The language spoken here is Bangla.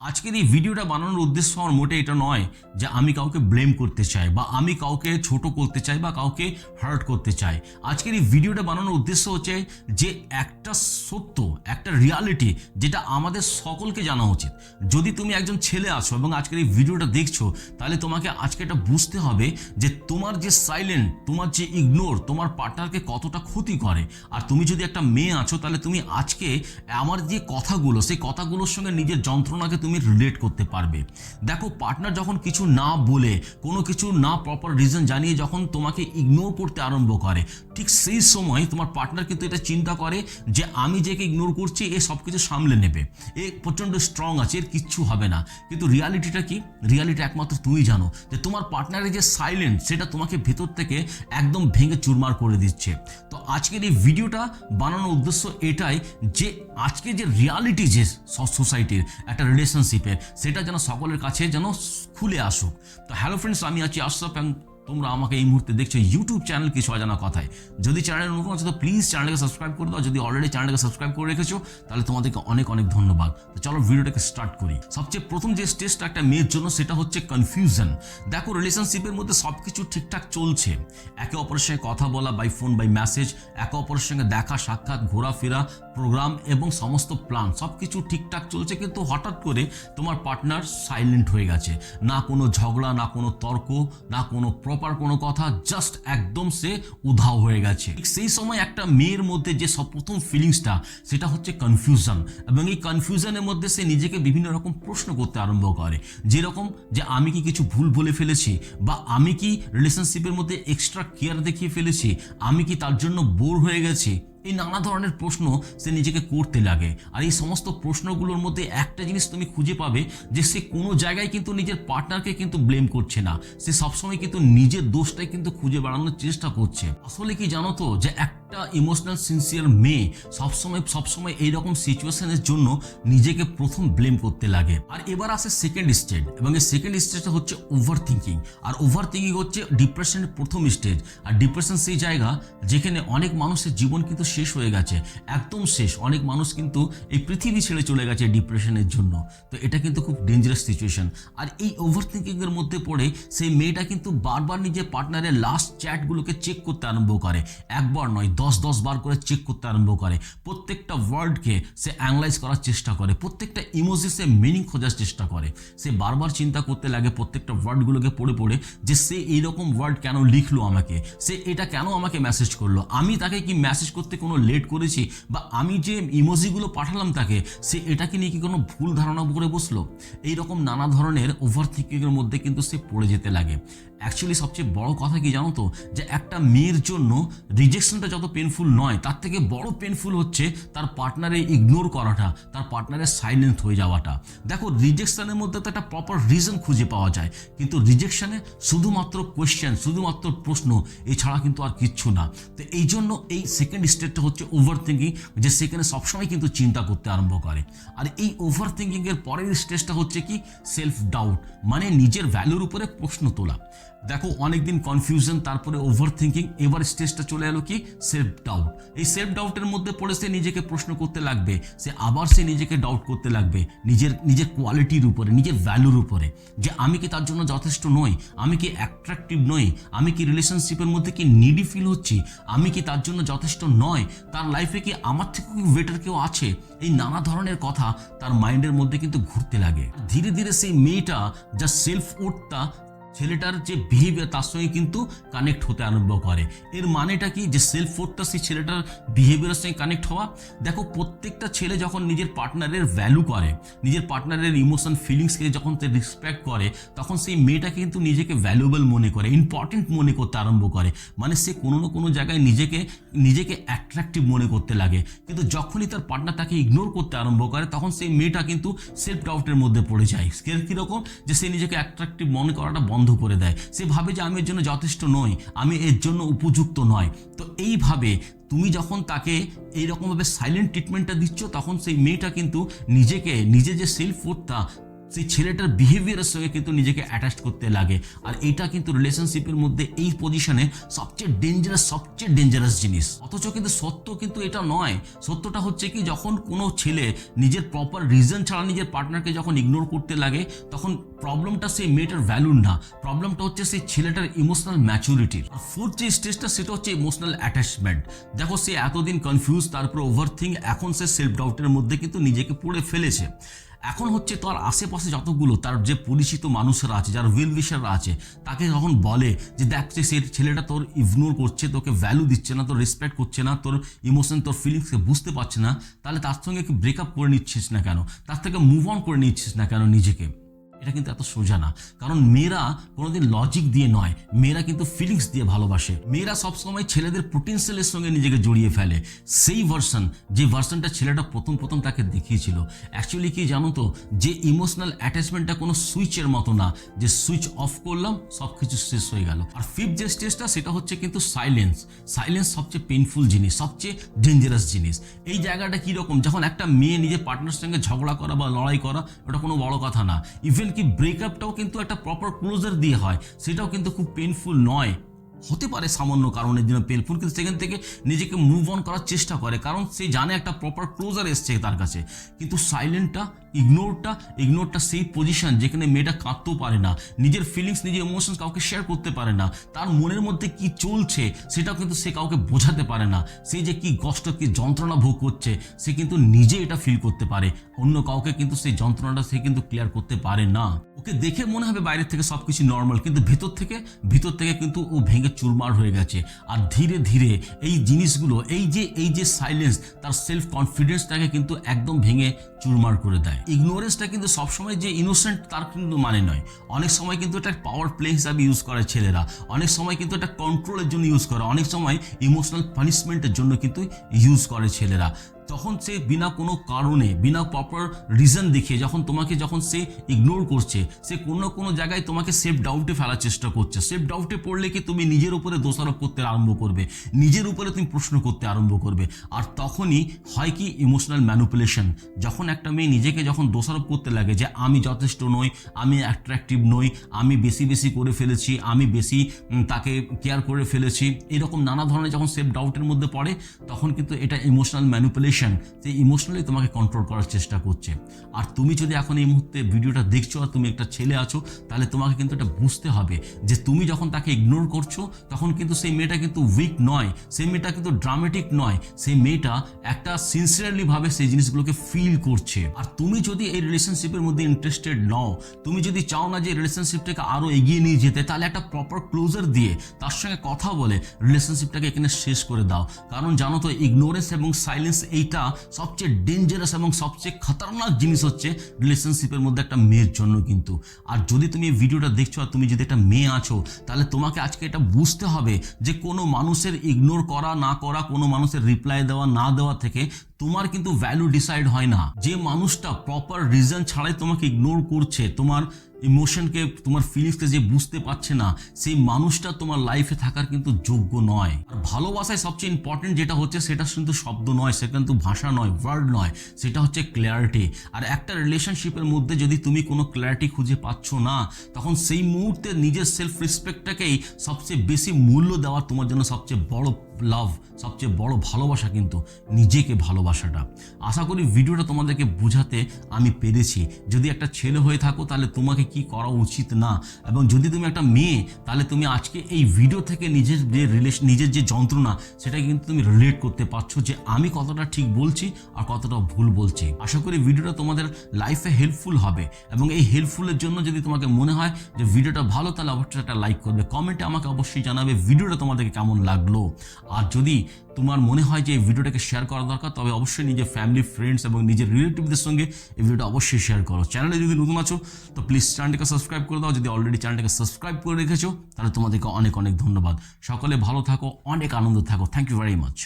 আজকের এই ভিডিওটা বানানোর উদ্দেশ্য আমার মোটে এটা নয় যে আমি কাউকে ব্লেম করতে চাই বা আমি কাউকে ছোট করতে চাই বা কাউকে হার্ট করতে চাই। আজকের এই ভিডিওটা বানানোর উদ্দেশ্য হচ্ছে যে একটা সত্য, একটা রিয়ালিটি যেটা আমাদের সকলকে জানা উচিত। যদি তুমি একজন ছেলে আছো এবং আজকের এই ভিডিওটা দেখছো, তাহলে তোমাকে আজকে এটা বুঝতে হবে যে তোমার যে সাইলেন্ট, তোমার যে ইগনোর তোমার পার্টনারকে কতটা ক্ষতি করে। আর তুমি যদি একটা মেয়ে আছো, তাহলে তুমি আজকে আমার যে কথাগুলো, সেই কথাগুলোর সঙ্গে নিজের যন্ত্রণাকে তুমি রিলেট করতে পারবে। দেখো, পার্টনার যখন কিছু না বলে, কোনো কিছু না প্রপার রিজন জানিয়ে যখন তোমাকে ইগনোর করতে আরম্ভ করে, ঠিক সেই সময় তোমার পার্টনার কিন্তু এটা চিন্তা করে যে আমি যেকে ইগনোর করছি এ সব কিছু সামলে নেবে, এ প্রচণ্ড স্ট্রং আছে, এর কিচ্ছু হবে না। কিন্তু রিয়ালিটিটা কি? রিয়ালিটি একমাত্র তুমি জানো যে তোমার পার্টনারের যে সাইলেন্ট, সেটা তোমাকে ভেতর থেকে একদম ভেঙে চুরমার করে দিচ্ছে। তো আজকের এই ভিডিওটা বানানোর উদ্দেশ্য এটাই যে আজকে যে রিয়ালিটি, যে সোসাইটির একটা রিলেশনশিপের, সেটা যেন সকলের কাছে যেন খুলে আসুক। তো হ্যালো ফ্রেন্ডস, আমি আছি আশরাফ এবং তোমরা আমাকে এই মুহূর্তে দেখছো ইউটিউব চ্যানেল কিছু অজানা কথায়। যদি চ্যানেল নতুন আছে তো প্লিজ চ্যানেলকে সাবস্ক্রাইব করে দাও। যদি অলরেডি চ্যানেলকে সাবস্ক্রাইব করে রেখেছো, তাহলে তোমাদেরকে অনেক অনেক ধন্যবাদ। তো চলো ভিডিওটাকে স্টার্ট করি। সবচেয়ে প্রথম যে স্টেজটা একটা মেয়ের জন্য, সেটা হচ্ছে কনফিউশন। দেখো, রিলেশনশিপের মধ্যে সব কিছু ঠিকঠাক চলছে, একে অপরের সঙ্গে কথা বলা বাই ফোন বাই মেসেজ, একে অপরের সঙ্গে দেখা সাক্ষাৎ, ঘোরাফেরা, প্রোগ্রাম এবং সমস্ত প্ল্যান সব কিছু ঠিকঠাক চলছে। কিন্তু হঠাৎ করে তোমার পার্টনার সাইলেন্ট হয়ে গেছে, না কোনো ঝগড়া, না কোনো তর্ক, না কোনো প্রপার কোনো কথা, জাস্ট একদম সে উধাও হয়ে গেছে। সেই সময় একটা মেয়ের মধ্যে যে সব প্রথম ফিলিংসটা, সেটা হচ্ছে কনফিউশন। এবং এই কনফিউশনের মধ্যে সে নিজেকে বিভিন্ন রকম প্রশ্ন করতে আরম্ভ করে, যেরকম যে আমি কি কিছু ভুল বলে ফেলেছি, বা আমি কি রিলেশনশিপের মধ্যে এক্সট্রা কেয়ার দেখিয়ে ফেলেছি, আমি কি তার জন্য বোর হয়ে গেছি। এই নানা ধরনের প্রশ্ন সে নিজেকে করতে লাগে। আর এই সমস্ত প্রশ্নগুলোর মধ্যে একটা জিনিস তুমি খুঁজে পাবে যে সে কোনো জায়গায় কিন্তু নিজের পার্টনারকে কিন্তু ব্লেম করছে না, সে সবসময় কিন্তু নিজের দোষটাই কিন্তু খুঁজে বেড়ানোর চেষ্টা করছে। আসলে কি জানো তো, যে একটা ইমোশনাল সিনসিয়ার মেয়ে সবসময় এইরকম সিচুয়েশনের জন্য নিজেকে প্রথম ব্লেম করতে লাগে। আর এবার আসে সেকেন্ড স্টেজ, এবং এই সেকেন্ড স্টেজটা হচ্ছে ওভার থিঙ্কিং। আর ওভার থিঙ্কিং হচ্ছে ডিপ্রেশনের প্রথম স্টেজ। আর ডিপ্রেশন সেই জায়গা যেখানে অনেক মানুষের জীবন কিন্তু শেষ হয়ে গেছে, একদম শেষ। অনেক মানুষ কিন্তু এই পৃথিবী ছেড়ে চলে গেছে ডিপ্রেশনের জন্য। তো এটা কিন্তু খুব ডেঞ্জারাস সিচুয়েশন। আর এই ওভার থিঙ্কিংয়ের মধ্যে পড়ে সেই মেয়েটা কিন্তু বারবার নিজের পার্টনারের লাস্ট চ্যাটগুলোকে চেক করতে আরম্ভ করে। একবার নয়, 10 বার করে চেক করতে আরম্ভ করে। প্রত্যেকটা ওয়ার্ডকে সে অ্যানালাইজ করার চেষ্টা করে, প্রত্যেকটা ইমোজি সে মিনিং খোঁজার চেষ্টা করে। সে বারবার চিন্তা করতে লাগে প্রত্যেকটা ওয়ার্ডগুলোকে পড়ে পড়ে, যে সে এইরকম ওয়ার্ড কেন লিখলো আমাকে, সে এটা কেন আমাকে মেসেজ করলো, আমি তাকে কি মেসেজ করতে কোনো লেট করেছি, বা আমি যে ইমোজিগুলো পাঠালাম তাকে, সে এটাকে নিয়ে কি কোনো ভুল ধারণা করে বসলো। এইরকম নানা ধরনের ওভার থিঙ্কিংয়ের মধ্যে কিন্তু সে পড়ে যেতে লাগে। অ্যাকচুয়ালি সবচেয়ে বড় কথা কি জানো তো, যে একটা মেয়ের জন্য রিজেকশনটা যত পেনফুল নয়, তার থেকে বড় পেনফুল হচ্ছে তার পার্টনারে ইগনোর করাটা, তার পার্টনারের সাইলেন্ট হয়ে যাওয়াটা। দেখো, রিজেকশনের মধ্যে তো একটা প্রপার রিজন খুঁজে পাওয়া যায়, কিন্তু রিজেকশনে শুধুমাত্র কোয়েশ্চেন, শুধুমাত্র প্রশ্ন, এছাড়া কিন্তু আর কিচ্ছু না। তো এই জন্য এই সেকেন্ড স্টেজটা হচ্ছে ওভার থিঙ্কিং, যে সেখানে সবসময় কিন্তু চিন্তা করতে আরম্ভ করে। আর এই ওভার থিঙ্কিংয়ের পরের স্টেজটা হচ্ছে কি, সেলফ ডাউট, মানে নিজের ভ্যালুর উপরে প্রশ্ন তোলা। দেখো, অনেকদিন কনফিউশন, তারপরে ওভার থিঙ্কিং, এবার স্টেজটা চলে এলো কি, সেলফ ডাউট। এই সেলফ ডাউটের মধ্যে পড়ে সে নিজেকে প্রশ্ন করতে লাগবে, সে নিজেকে ডাউট করতে লাগবে নিজের কোয়ালিটির উপরে, নিজের ভ্যালুর উপরে, যে আমি কি তার জন্য যথেষ্ট নই, আমি কি অ্যাট্রাকটিভ নই, আমি কি রিলেশনশিপের মধ্যে কি নিডি ফিল হচ্ছি, আমি কি তার জন্য যথেষ্ট নয়, তার লাইফে কি আমার থেকে বেটার কেউ আছে। এই নানা ধরনের কথা তার মাইন্ডের মধ্যে কিন্তু ঘুরতে লাগে। ধীরে ধীরে সেই মেয়েটা যা সেলফ ওর্থটা, ছেলেটার যে বিহেভিয়ার, তার সঙ্গে কিন্তু কানেক্ট হতে আরম্ভ করে। এর মানেটা কি, যে সেলফ ওর্থটা সেই ছেলেটার বিহেভিয়ারের সঙ্গে কানেক্ট হওয়া। দেখো, প্রত্যেকটা ছেলে যখন নিজের পার্টনারের ভ্যালু করে, নিজের পার্টনারের ইমোশন ফিলিংসকে যখন সে রেসপেক্ট করে, তখন সেই মেয়েটা কিন্তু নিজেকে ভ্যালুয়েবল মনে করে, ইম্পর্টেন্ট মনে করতে আরম্ভ করে। মানে সে কোনো না কোনো জায়গায় নিজেকে অ্যাট্রাকটিভ মনে করতে লাগে। কিন্তু যখনই তার পার্টনার তাকে ইগনোর করতে আরম্ভ করে, তখন সেই মেয়েটা কিন্তু সেলফ ডাউটের মধ্যে পড়ে যায়। কীরকম, যে সে নিজেকে অ্যাট্রাকটিভ মনে করাটা বন্ধ করে দেয়। সে ভাবে যে আমি এর জন্য যথেষ্ট নই, আমি এর জন্য উপযুক্ত নয়। তো এইভাবে তুমি যখন তাকে এইরকমভাবে সাইলেন্ট ট্রিটমেন্টটা দিচ্ছ, তখন সেই মেয়েটা কিন্তু নিজের যে সেলফ ওর্থটা, সেই ছেলেটার বিহেভিয়ারের সঙ্গে কিন্তু নিজেকে অ্যাটাচ করতে লাগে। আর এটা কিন্তু রিলেশনশিপের মধ্যে এই পজিশনে সবচেয়ে ডেঞ্জারাস জিনিস। অথচ কিন্তু সত্য কিন্তু এটা নয়। সত্যটা হচ্ছে কি, যখন কোনো ছেলে নিজের প্রপার রিজন ছাড়া নিজের পার্টনারকে যখন ইগনোর করতে লাগে, তখন প্রবলেমটা সেই মেয়েটার ভ্যালুর না, প্রবলেমটা হচ্ছে সেই ছেলেটার ইমোশনাল ম্যাচুরিটির। আর ফোর্থ যে স্টেজটা সেটা হচ্ছে ইমোশনাল অ্যাটাচমেন্ট। দেখো, সে এতদিন কনফিউজ, তারপর ওভারথিঙ্ক, এখন সে সেলফ ডাউটের মধ্যে কিন্তু নিজেকে পড়ে ফেলেছে। এখন হচ্ছে তার আশেপাশে যতগুলো তার যে পরিচিত মানুষরা আছে, যার ওয়েল উইশাররা আছে, তাকে যখন বলে যে দেখ সে ছেলেটা তোর ইগনোর করছে, তোকে ভ্যালু দিচ্ছে না, তোর রেসপেক্ট করছে না, তোর ইমোশন তোর ফিলিংসকে বুঝতে পারছে না, তাহলে তার সঙ্গে কি ব্রেকআপ করে নিচ্ছিস না কেন, তার থেকে মুভ অন করে নিচ্ছিস না কেন নিজেকে? এটা কিন্তু এত সোজা না। কারণ মেয়েরা কোনোদিন লজিক দিয়ে নয়, মেয়েরা কিন্তু ফিলিংস দিয়ে ভালোবাসে। মেয়েরা সবসময় ছেলেদের পোটেনশিয়ালের সঙ্গে নিজেকে জড়িয়ে ফেলে, সেই যে ভার্সনটা ছেলেটা প্রথম তাকে দেখিয়েছিল। অ্যাকচুয়ালি কি জানো তো, যে ইমোশনাল অ্যাটাচমেন্টটা কোনো সুইচের মতো না, যে সুইচ অফ করলাম সব কিছু শেষ হয়ে গেল। আর ফিফথ যে স্টেজটা সেটা হচ্ছে কিন্তু সাইলেন্স সবচেয়ে পেইনফুল জিনিস, সবচেয়ে ডেঞ্জারাস জিনিস। এই জায়গাটা কীরকম, যখন একটা মেয়ে নিজের পার্টনারের সঙ্গে ঝগড়া করা বা লড়াই করা, ওটা কোনো বড় কথা না। ইভেন কি ব্রেকআপটাও কিন্তু একটা প্রপার ক্লোজার দিয়ে হয়, সেটাও কিন্তু খুব পেইনফুল নয়। হতে পারে সামান্য কারণের জন্য পেইনফুল, কিন্তু সেখান থেকে নিজেকে মুভ অন করার চেষ্টা করে, কারণ সে জানে একটা প্রপার ক্লোজার এসছে তার কাছে। কিন্তু সাইলেন্টটা, ইগনোরটা সেই পজিশন যেখানে মেয়েটা কাঁদতেও পারে না, নিজের ফিলিংস, নিজের ইমোশনস কাউকে শেয়ার করতে পারে না, তার মনের মধ্যে কি চলছে সেটাও কিন্তু সে কাউকে বোঝাতে পারে না। সে যে কি কষ্ট, কি যন্ত্রণা ভোগ করছে, সে কিন্তু নিজে এটা ফিল করতে পারে, অন্য কাউকে কিন্তু সেই যন্ত্রণাটা সে কিন্তু ক্লিয়ার করতে পারে না। ওকে দেখে মনে হবে বাইরের থেকে সবকিছু নর্মাল, কিন্তু ভিতর থেকে কিন্তু ও ভেঙে চুরমার হয়ে গেছে। আর ধীরে ধীরে এই জিনিসগুলো, এই যে সাইলেন্স, তার সেলফ কনফিডেন্সটাকে কিন্তু একদম ভেঙে চুরমার করে দেয়। ইগনোরেন্সটা কিন্তু সবসময় যে ইনোসেন্ট তার কিন্তু মানে নয়, অনেক সময় কিন্তু এটা পাওয়ার প্লে হিসাবে ইউজ করে ছেলেরা, অনেক সময় কিন্তু এটা কন্ট্রোলের জন্য ইউজ করে, অনেক সময় ইমোশনাল পানিশমেন্টের জন্য কিন্তু ইউজ করে ছেলেরা। তখন সে বিনা কোনো কারণে, বিনা প্রপার রিজন দেখিয়ে যখন সে ইগনোর করছে, সে কোনো জায়গায় তোমাকে সেলফ ডাউটে ফেলার চেষ্টা করছে। সেলফ ডাউটে পড়লে কি তুমি নিজের উপরে দোষারোপ করতে আরম্ভ করবে, নিজের উপরে তুমি প্রশ্ন করতে আরম্ভ করবে। আর তখনই হয় কি ইমোশনাল ম্যানিপুলেশন, যখন একটা মেয়ে নিজেকে যখন দোষারোপ করতে লাগে যে আমি যথেষ্ট নই, আমি অ্যাট্রাকটিভ নই, আমি বেশি করে ফেলেছি, আমি বেশি তাকে কেয়ার করে ফেলেছি, এরকম নানা ধরনের যখন সেলফ ডাউটের মধ্যে পড়ে, তখন কিন্তু এটা ইমোশনাল ম্যানিপুলেশন, যে ইমোশনালি তোমাকে কন্ট্রোল করার চেষ্টা করছে। আর তুমি যদি এখন এই মুহূর্তে ভিডিওটা দেখছো আর তুমি একটা ছেলে আছো, তাহলে তোমাকে কিন্তু এটা বুঝতে হবে যে তুমি যখন তাকে ইগনোর করছো, তখন কিন্তু সেই মেয়েটা কিন্তু উইক নয়, সেই মেয়েটা কিন্তু ড্রামেটিক নয়, সেই মেয়েটা একটা সিনসিয়ারলি ভাবে সেই জিনিসগুলোকে ফিল করছে। আর তুমি যদি এই রিলেশনশিপের মধ্যে ইন্টারেস্টেড নও, তুমি যদি চাও না যে রিলেশনশিপটাকে আরো এগিয়ে নিয়ে যেতে, তাহলে একটা প্রপার ক্লোজার দিয়ে তার সঙ্গে কথা বলে রিলেশনশিপটাকে এখানে শেষ করে দাও। কারণ জানো তো, ইগনোরেন্স এবং সাইলেন্স এইটা সবচেয়ে ডেঞ্জারাস এবং সবচেয়ে খতরনাক জিনিস হচ্ছে রিলেশনশিপের মধ্যে একটা মেয়ের জন্য কিন্তু। আর যদি তুমি এই ভিডিওটা দেখছো আর তুমি যদি একটা মেয়ে আছো, তাহলে তোমাকে আজকে এটা বুঝতে হবে যে কোনো মানুষের ইগনোর করা না করা, কোনো মানুষের রিপ্লাই দেওয়া না দেওয়া থেকে তোমার কিন্তু ভ্যালু ডিসাইড হয় না। যে মানুষটা প্রপার রিজন ছাড়াই তোমাকে ইগনোর করছে, তোমার ইমোশনকে, তোমার ফিলিংসকে যে বুঝতে পারছে না, সেই মানুষটা তোমার লাইফে থাকার কিন্তু যোগ্য নয়। আর ভালোবাসায় সবচেয়ে ইম্পর্টেন্ট যেটা হচ্ছে, সেটা কিন্তু শব্দ নয়, সেটা কিন্তু ভাষা নয়, ওয়ার্ড নয়, সেটা হচ্ছে ক্ল্যারিটি। আর একটা রিলেশনশিপের মধ্যে যদি তুমি কোনো ক্ল্যারিটি খুঁজে পাচ্ছ না, তখন সেই মুহূর্তে নিজের সেলফ রেসপেক্টটাকেই সবচেয়ে বেশি মূল্য দেওয়া তোমার জন্য সবচেয়ে বড় লাভ, সবচেয়ে বড় ভালোবাসা কিন্তু নিজেকে ভালোবাসাটা। আশা করি ভিডিওটা তোমাদেরকে বোঝাতে আমি পেরেছি। যদি একটা ছেলে হয়ে থাকো, তাহলে তোমাকে কি করা উচিত না, এবং যদি তুমি একটা মেয়ে, তাহলে তুমি আজকে এই ভিডিও থেকে নিজের যে যন্ত্রণা, সেটা কিন্তু তুমি রিলেট করতে পারছো যে আমি কতটা ঠিক বলছি আর কতটা ভুল বলছি। আশা করি ভিডিওটা তোমাদের লাইফে হেল্পফুল হবে, এবং এই হেল্পফুলের জন্য যদি তোমাকে মনে হয় যে ভিডিওটা ভালো, তাহলে অবশ্যই একটা লাইক করবে, কমেন্টে আমাকে অবশ্যই জানাবে ভিডিওটা তোমাদেরকে কেমন লাগলো। আর যদি তোমার মনে হয় যে এই ভিডিওটাকে শেয়ার করা দরকার, তবে অবশ্যই নিজের ফ্যামিলি, ফ্রেন্ডস এবং নিজের রিলেটিভদের সঙ্গে এই ভিডিওটা অবশ্যই শেয়ার করো। চ্যানেলে যদি নতুন আছো তো প্লিজ চ্যানেলটাকে সাবস্ক্রাইব করে দাও। যদি অলরেডি চ্যানেলটাকে সাবস্ক্রাইব করে রেখেছো, তাহলে তোমাদেরকে অনেক ধন্যবাদ। সকলে ভালো থাকো, অনেক আনন্দ থাকো। Thank you very much.